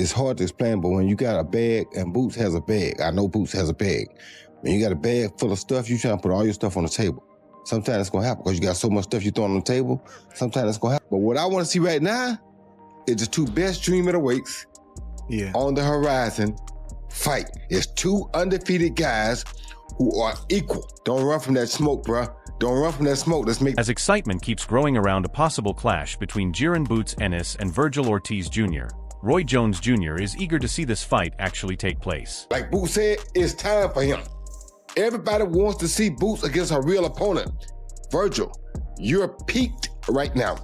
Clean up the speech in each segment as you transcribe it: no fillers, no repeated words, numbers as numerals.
it's hard to explain, but when you got a bag, and Boots has a bag, I know Boots has a bag. When you got a bag full of stuff, you trying to put all your stuff on the table. Sometimes it's going to happen because you got so much stuff you throw on the table. Sometimes it's going to happen. But what I want to see right now is the two best dream middleweights on the horizon fight. It's two undefeated guys who are equal. Don't run from that smoke, bruh. Don't run from that smoke. As excitement keeps growing around a possible clash between Jaron Boots Ennis and Vergil Ortiz Jr., Roy Jones Jr. is eager to see this fight actually take place. Like Boots said, it's time for him. Everybody wants to see Boots against a real opponent. Vergil, you're peaked right now.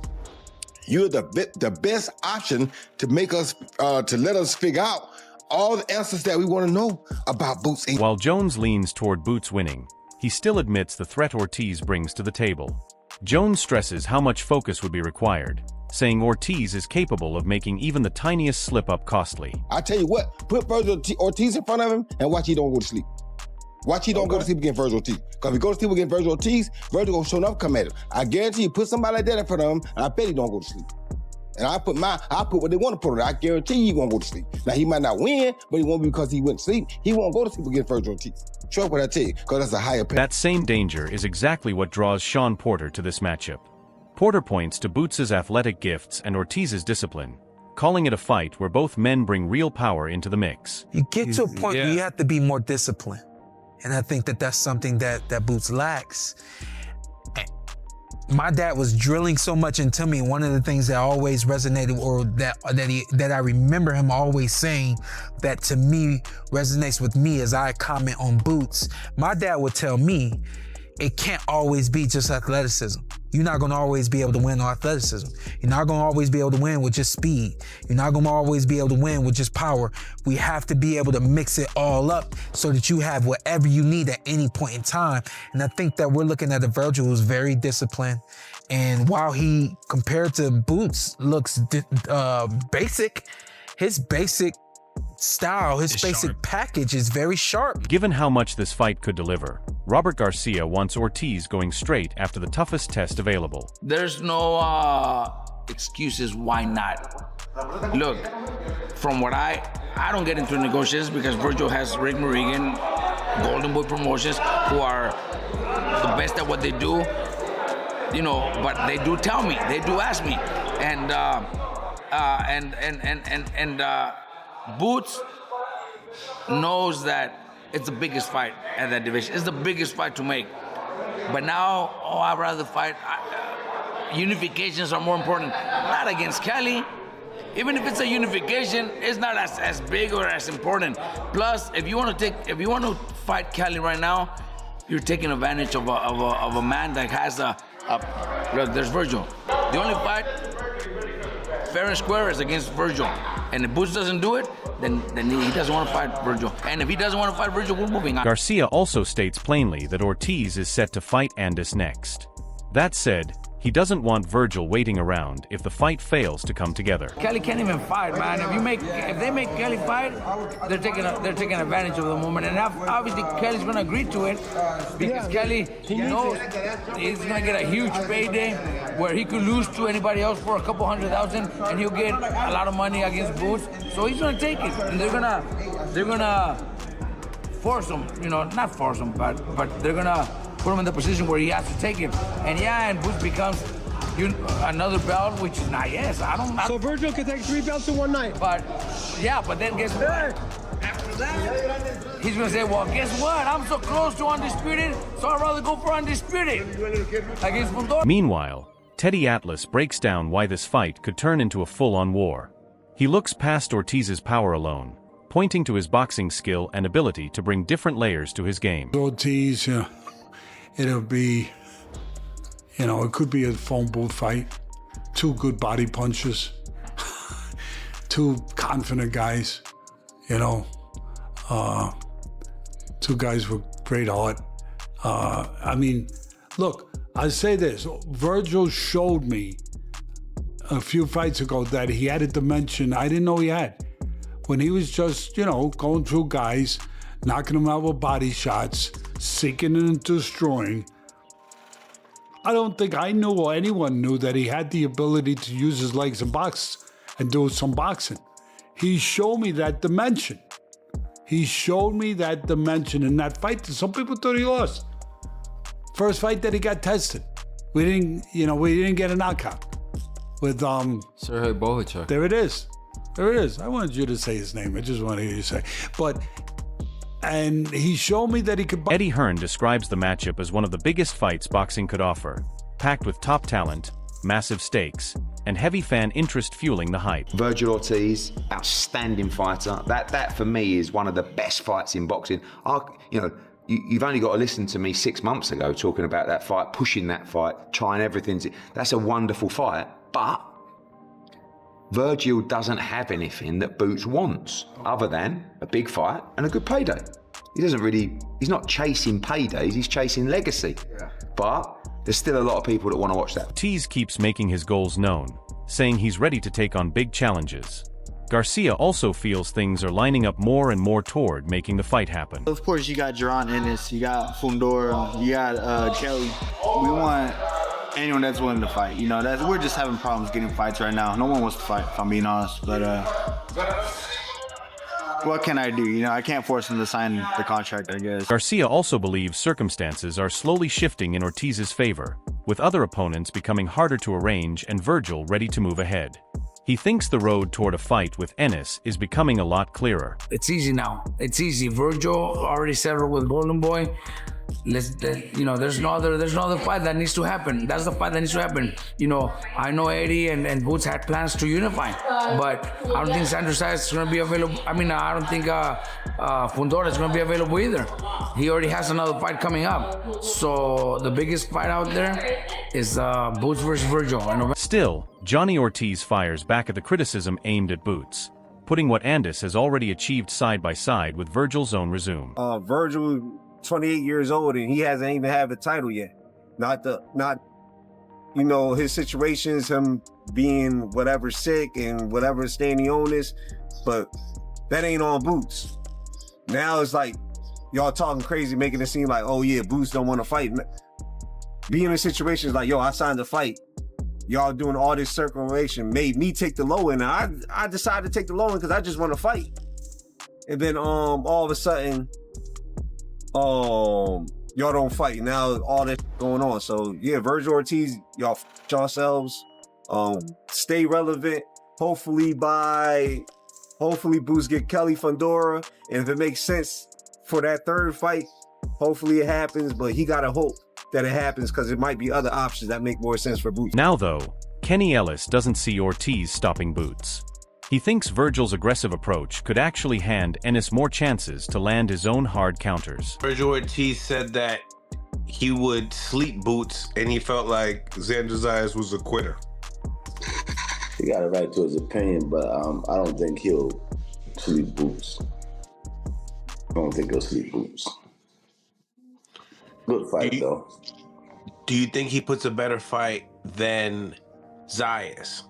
You're the best option to make us, to let us figure out all the answers that we want to know about Boots. While Jones leans toward Boots winning, he still admits the threat Ortiz brings to the table. Jones stresses how much focus would be required, saying Ortiz is capable of making even the tiniest slip-up costly. I tell you what, put Vergil Ortiz in front of him and watch he don't go to sleep. Watch he don't go to sleep against Vergil Ortiz. Because if he goes to sleep against Vergil Ortiz, Vergil gonna show enough come at him. I guarantee you, put somebody like that in front of him, and I bet he don't go to sleep. And I put what they want to put on it. I guarantee he won't go to sleep. Now, he might not win, but he won't be because he went to sleep. He won't go to sleep against Vergil Ortiz. Trust what I tell you, because that's a higher pay. That same danger is exactly what draws Sean Porter to this matchup. Porter points to Boots' athletic gifts and Ortiz's discipline, calling it a fight where both men bring real power into the mix. You get to a point where you have to be more disciplined. And I think that that's something that Boots lacks. My dad was drilling so much into me. One of the things that always resonated, or that I remember him always saying, that to me resonates with me as I comment on Boots. My dad would tell me, it can't always be just athleticism. You're not gonna always be able to win on athleticism. You're not gonna always be able to win with just speed. You're not gonna always be able to win with just power. We have to be able to mix it all up so that you have whatever you need at any point in time. And I think that we're looking at a Vergil who's very disciplined. And while he, compared to Boots, looks basic, his basic style, his basic package is very sharp. Given how much this fight could deliver, Robert Garcia wants Ortiz going straight after the toughest test available. There's no excuses why not. Look, from what I don't get into negotiations because Vergil has Rick Morigan, Golden Boy Promotions, who are the best at what they do. You know, but they do tell me, they do ask me, and Boots knows that it's the biggest fight at that division. It's the biggest fight to make. But now, I'd rather fight. Unifications are more important. Not against Kelly. Even if it's a unification, it's not as big or as important. Plus, if you want to fight Kelly right now, you're taking advantage of a man that has look, there's Vergil. The only fight fair and square is against Vergil. And if Boots doesn't do it, then he doesn't want to fight Vergil. And if he doesn't want to fight Vergil, we're moving on. Garcia also states plainly that Ortiz is set to fight Ennis next. That said, he doesn't want Vergil waiting around if the fight fails to come together. Kelly can't even fight, man. If they make Kelly fight, they're taking advantage of the moment. And obviously Kelly's gonna agree to it because Kelly knows he's gonna get a huge payday where he could lose to anybody else for a couple $100,000 and he'll get a lot of money against Boots. So he's gonna take it, and they're gonna force him. You know, not force him, but they're gonna put him in the position where he has to take it. And Boots becomes another belt, which is not, So Vergil can take 3 belts in one night. But then guess what? After that, he's gonna say, well, guess what? I'm so close to undisputed, so I'd rather go for undisputed against Fundora. Meanwhile, Teddy Atlas breaks down why this fight could turn into a full-on war. He looks past Ortiz's power alone, pointing to his boxing skill and ability to bring different layers to his game. Ortiz, it'll be, it could be a phone booth fight. 2 good body punches, 2 confident guys, 2 guys with great heart. Look, I say this, Vergil showed me a few fights ago that he had a dimension I didn't know he had. When he was just, going through guys, knocking them out with body shots, sinking and destroying. I don't think I knew or anyone knew that he had the ability to use his legs and box and do some boxing. he showed me that dimension. He showed me that dimension in that fight. Some people thought he lost. First fight that he got tested. We didn't get a knockout with Sergey Bohachuk. There it is. There it is. I wanted you to say his name. I just want to hear you say. And he showed me that he could. Eddie Hearn describes the matchup as one of the biggest fights boxing could offer, packed with top talent, massive stakes, and heavy fan interest fueling the hype. Vergil Ortiz, outstanding fighter. That for me is one of the best fights in boxing. You've only got to listen to me 6 months ago talking about that fight, pushing that fight, trying everything. That's a wonderful fight, but Vergil doesn't have anything that Boots wants other than a big fight and a good payday. He's not chasing paydays, he's chasing legacy. Yeah. But there's still a lot of people that want to watch that. Ortiz keeps making his goals known, saying he's ready to take on big challenges. Garcia also feels things are lining up more and more toward making the fight happen. Of course, you got Jaron Ennis, you got Fundora, you got Kelly. We want anyone that's willing to fight. We're just having problems getting fights right now. No one wants to fight, if I'm being honest. But what can I do? I can't force him to sign the contract, I guess. Garcia also believes circumstances are slowly shifting in Ortiz's favor, with other opponents becoming harder to arrange and Vergil ready to move ahead. He thinks the road toward a fight with Ennis is becoming a lot clearer. It's easy now. It's easy. Vergil already settled with Golden Boy. There's no other fight that needs to happen. That's the fight that needs to happen. I know Eddie and Boots had plans to unify, but I don't think Sandro Sayas is going to be available. I don't think Fundora is going to be available either. He already has another fight coming up. So the biggest fight out there is Boots versus Vergil. Still, Johnny Ortiz fires back at the criticism aimed at Boots, putting what Andis has already achieved side by side with Vergil's own resume. Vergil, 28 years old, and he hasn't even had the title yet. His situations, him being whatever sick and whatever standing illness, but that ain't on Boots. Now it's like y'all talking crazy, making it seem like, oh yeah, Boots don't want to fight. Being in situations like, yo, I signed a fight. Y'all doing all this circulation made me take the low end. I decided to take the low end because I just want to fight. And then all of a sudden, y'all don't fight. Now all that going on. So yeah, Vergil Ortiz, y'all yourselves. Stay relevant. Hopefully Boots get Kelly Fundora. And if it makes sense for that third fight, hopefully it happens. But he gotta hope that it happens because it might be other options that make more sense for Boots. Now though, Kenny Ellis doesn't see Ortiz stopping Boots. He thinks Vergil's aggressive approach could actually hand Ennis more chances to land his own hard counters. Vergil Ortiz said that he would sleep Boots, and he felt like Xander Zayas was a quitter. He got a right to his opinion, but I don't think he'll sleep Boots. I don't think he'll sleep Boots. Good fight, though. Do you think he puts a better fight than Zayas?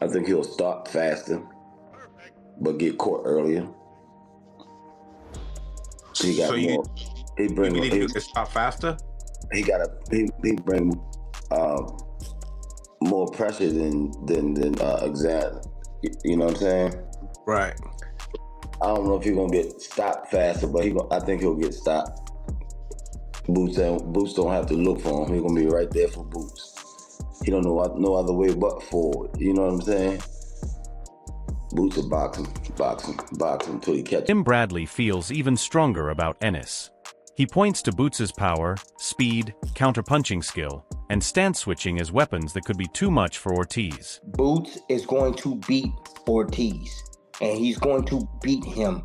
I think he'll start faster, but get caught earlier. He got more. He bring. You think he can stop faster? He bring more pressure than Xander. You know what I'm saying? Right. I don't know if he's gonna get stopped faster, but I think he'll get stopped. Boots don't have to look for him. He's gonna be right there for Boots. He don't know no other way but forward. You know what I'm saying? Boots are boxing until he catches. Tim Bradley feels even stronger about Ennis. He points to Boots' power, speed, counter-punching skill, and stance switching as weapons that could be too much for Ortiz. Boots is going to beat Ortiz, and he's going to beat him.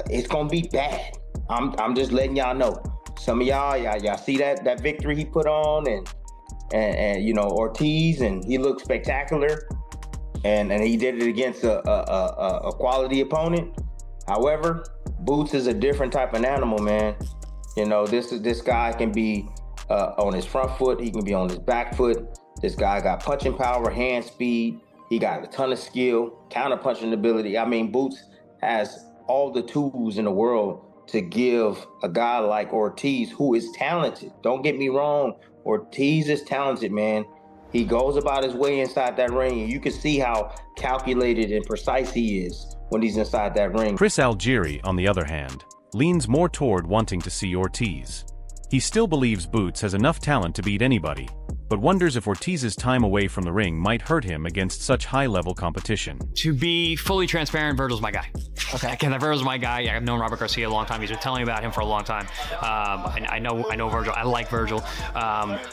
It's going to be bad. I'm just letting y'all know. Some of y'all see that victory he put on, and Ortiz, and he looked spectacular, and he did it against a quality opponent. However, Boots is a different type of animal, man. This guy can be on his front foot, he can be on his back foot. This guy got punching power, hand speed. He got a ton of skill, counter punching ability. I mean, Boots has all the tools in the world to give a guy like Ortiz, who is talented. Don't get me wrong. Ortiz is talented, man. He goes about his way inside that ring, and you can see how calculated and precise he is when he's inside that ring. Chris Algieri, on the other hand, leans more toward wanting to see Ortiz. He still believes Boots has enough talent to beat anybody, but wonders if Ortiz's time away from the ring might hurt him against such high-level competition. To be fully transparent, Vergil's my guy. Okay. Vergil's my guy. I've known Robert Garcia a long time. He's been telling me about him for a long time. I know Vergil. I like Vergil.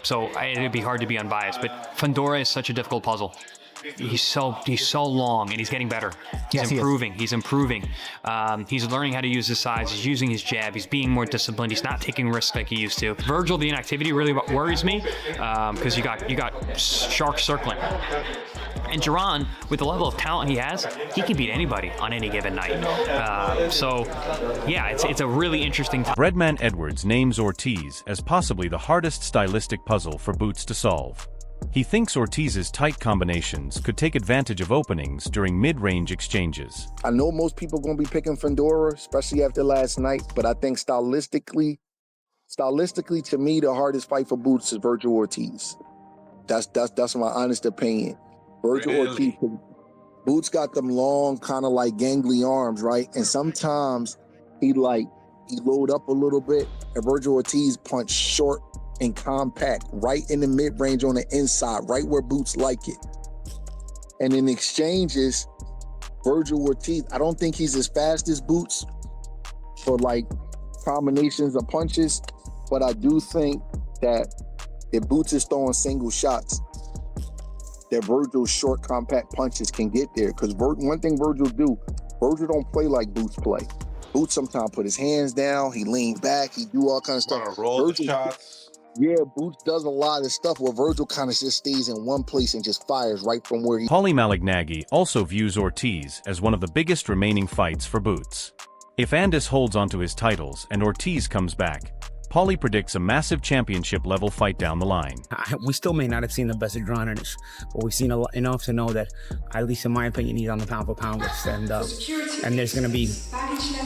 So it'd be hard to be unbiased. But Fundora is such a difficult puzzle. He's so long, and he's getting better. He's improving. He's improving. He's learning how to use his size. He's using his jab. He's being more disciplined. He's not taking risks like he used to. Vergil, the inactivity really worries me because you got sharks circling. And Jaron, with the level of talent he has, he can beat anybody on any given night. So, yeah, it's a really interesting time. Breadman Edwards names Ortiz as possibly the hardest stylistic puzzle for Boots to solve. He thinks Ortiz's tight combinations could take advantage of openings during mid-range exchanges. I know most people are going to be picking Fundora, especially after last night, but I think stylistically, to me, the hardest fight for Boots is Vergil Ortiz. That's my honest opinion. Vergil Ortiz, Boots got them long, kind of like gangly arms, right? And sometimes he load up a little bit, and Vergil Ortiz punch short and compact, right in the mid-range on the inside, right where Boots like it. And in exchanges, Vergil Ortiz, I don't think he's as fast as Boots for like combinations of punches, but I do think that if Boots is throwing single shots, that Vergil's short, compact punches can get there. Because one thing Vergil don't play like Boots play. Boots sometimes put his hands down, he lean back, he do all kinds of stuff. Roll the shots. Yeah, Boots does a lot of stuff where Vergil kind of just stays in one place and just fires right from where he... Paulie Malignaggi also views Ortiz as one of the biggest remaining fights for Boots. If Ennis holds onto his titles and Ortiz comes back, Paulie predicts a massive championship-level fight down the line. We still may not have seen the best of Jaron Ennis, but we've seen enough to know that, at least in my opinion, he's on the pound-for-pound list. And there's going to be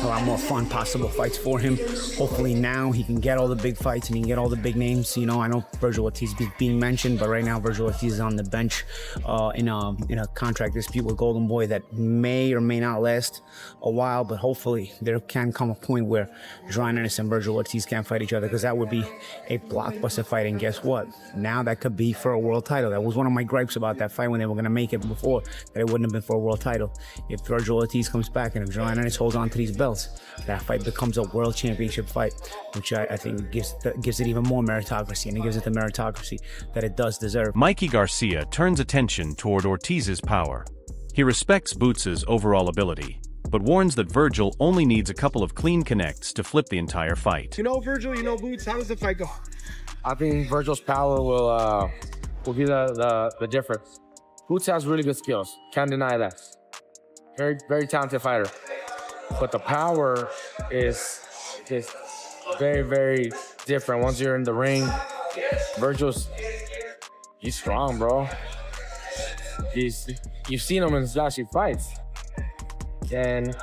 a lot more fun possible fights for him. Hopefully now he can get all the big fights and he can get all the big names. You know, I know Vergil Ortiz is being mentioned, but right now Vergil Ortiz is on the bench in a contract dispute with Golden Boy that may or may not last a while, but hopefully there can come a point where Jaron Ennis and Vergil Ortiz can't fight each other, because that would be a blockbuster fight. And guess what? Now that could be for a world title. That was one of my gripes about that fight when they were going to make it before, that it wouldn't have been for a world title. If Vergil Ortiz comes back and if Jaron Ennis holds on to these belts, that fight becomes a world championship fight, which I think gives it even more meritocracy, and it gives it the meritocracy that it does deserve. Mikey Garcia turns attention toward Ortiz's power. He respects Boots' overall ability, but warns that Vergil only needs a couple of clean connects to flip the entire fight. You know Vergil, you know Boots, how does the fight go? I think Vergil's power will be the difference. Boots has really good skills, can't deny that. Very, very talented fighter. But the power is very, very different. Once you're in the ring, he's strong, bro. You've seen him in his last few fights. And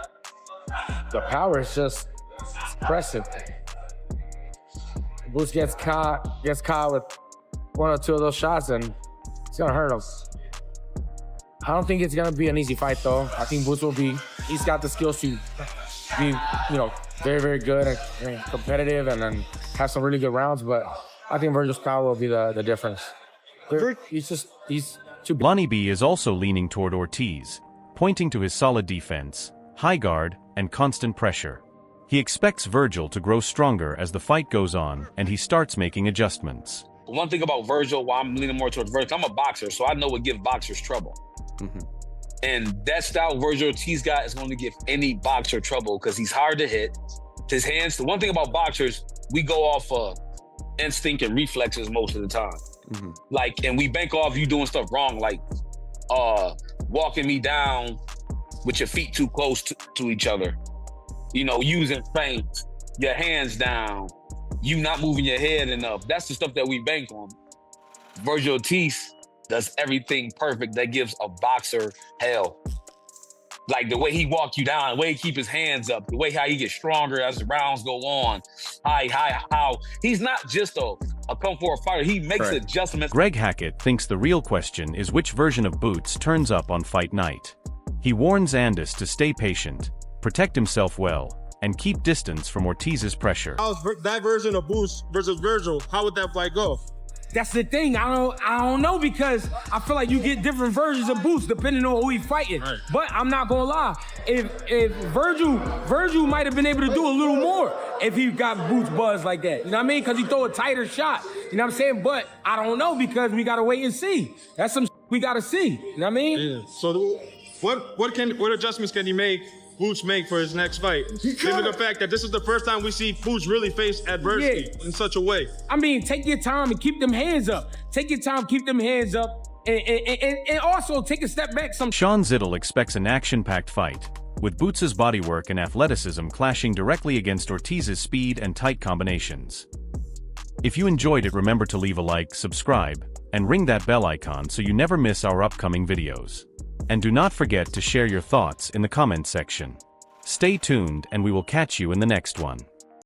the power is just impressive. Boots gets caught with one or two of those shots, and it's gonna hurt him. I don't think it's gonna be an easy fight, though. I think Boots he's got the skills to be, very, very good and competitive, and then have some really good rounds. But I think Vergil's power will be the difference. He's too big. Lonnie B is also leaning toward Ortiz, pointing to his solid defense, high guard, and constant pressure. He expects Vergil to grow stronger as the fight goes on, and he starts making adjustments. One thing about Vergil, why I'm leaning more towards Vergil, I'm a boxer, so I know what gives boxers trouble. And that style Vergil Ortiz got is going to give any boxer trouble because he's hard to hit. His hands, the one thing about boxers, we go off instinct and reflexes most of the time. And we bank off you doing stuff wrong, like walking me down with your feet too close to each other. Using feints, your hands down, you not moving your head enough. That's the stuff that we bank on. Vergil Ortiz does everything perfect that gives a boxer hell. Like the way he walk you down, the way he keep his hands up, the way how he gets stronger as the rounds go on. How he's not just a a come forward fighter. He makes adjustments. Greg Hackett thinks the real question is which version of Boots turns up on fight night. He warns Ennis to stay patient, protect himself well, and keep distance from Ortiz's pressure. How's that version of Boots versus Vergil? How would that fight go? That's the thing. I don't know, because I feel like you get different versions of Boots depending on who he's fighting. Right. But I'm not gonna lie. If Vergil might have been able to do a little more if he got Boots buzzed like that. You know what I mean? Because he throw a tighter shot. You know what I'm saying? But I don't know, because we gotta wait and see. That's some we gotta see. You know what I mean? Yeah. So what adjustments can he make? Boots make for his next fight, given the fact that this is the first time we see Boots really face adversity in such a way. I mean, take your time and keep them hands up. Take your time, keep them hands up, and also take a step back. Sean Zittel expects an action-packed fight, with Boots' bodywork and athleticism clashing directly against Ortiz's speed and tight combinations. If you enjoyed it, remember to leave a like, subscribe, and ring that bell icon so you never miss our upcoming videos. And do not forget to share your thoughts in the comment section. Stay tuned, and we will catch you in the next one.